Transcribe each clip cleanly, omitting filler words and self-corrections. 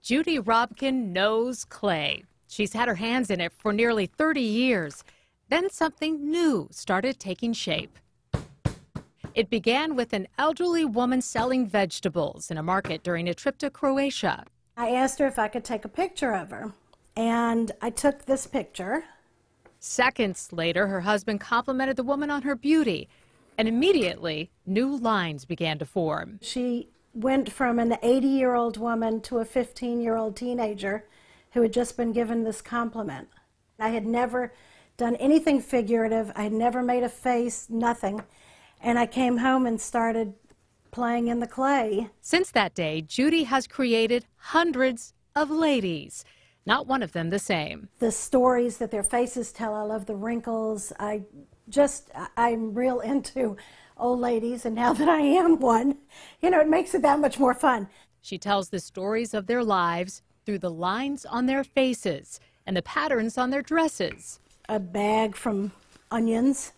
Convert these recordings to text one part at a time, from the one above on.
Judy Robkin knows clay. She's had her hands in it for nearly 30 years. Then something new started taking shape. It began with an elderly woman selling vegetables in a market during a trip to Croatia. I asked her if I could take a picture of her, and I took this picture. Seconds later, her husband complimented the woman on her beauty, and immediately new lines began to form. She went from an 80-year-old woman to a 15-year-old teenager who had just been given this compliment. I had never done anything figurative. I had never made a face, nothing. And I came home and started playing in the clay. Since that day, Judy has created hundreds of ladies, not one of them the same. The stories that their faces tell, I love the wrinkles. I'm real into old ladies, and now that I am one, it makes it that much more fun. She tells the stories of their lives through the lines on their faces and the patterns on their dresses. A bag from Onions,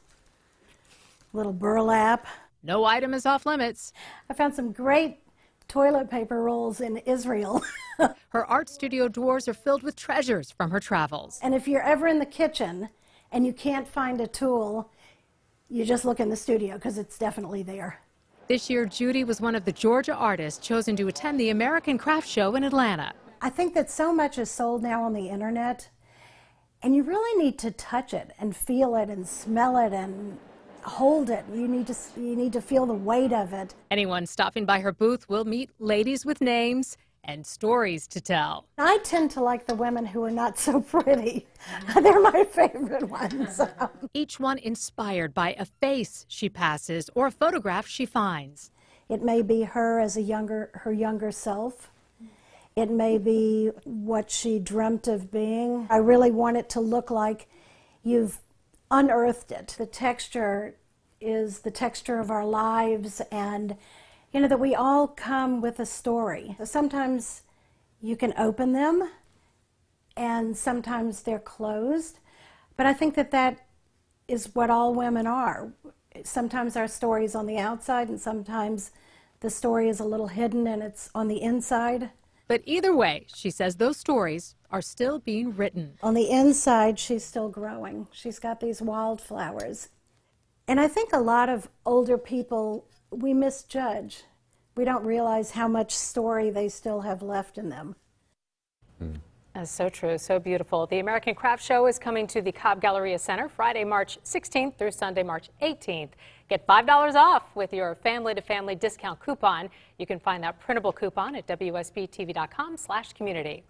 little burlap. No item is off limits. I found some great toilet paper rolls in Israel. Her art studio drawers are filled with treasures from her travels. And if you're ever in the kitchen and you can't find a tool, you just look in the studio because it's definitely there. This year, Judy was one of the Georgia artists chosen to attend the American Craft Show in Atlanta. I think that so much is sold now on the internet, and you really need to touch it and feel it and smell it and hold it. You need to feel the weight of it. Anyone stopping by her booth will meet ladies with names and stories to tell. I tend to like the women who are not so pretty. They're my favorite ones. Each one inspired by a face she passes or a photograph she finds. It may be her as her younger self. It may be what she dreamt of being. I really want it to look like you've unearthed it. The texture is the texture of our lives, and that we all come with a story. Sometimes you can open them, and sometimes they're closed, but I think that is what all women are. Sometimes our story is on the outside, and sometimes the story is a little hidden and it's on the inside. But either way, she says those stories are still being written. On the inside, she's still growing. She's got these wildflowers. And I think a lot of older people, we misjudge. We don't realize how much story they still have left in them. That's so true, so beautiful. The American Craft Show is coming to the Cobb Galleria Center Friday, March 16th through Sunday, March 18th. Get $5 off with your family-to-family discount coupon. You can find that printable coupon at WSB-TV.com/community.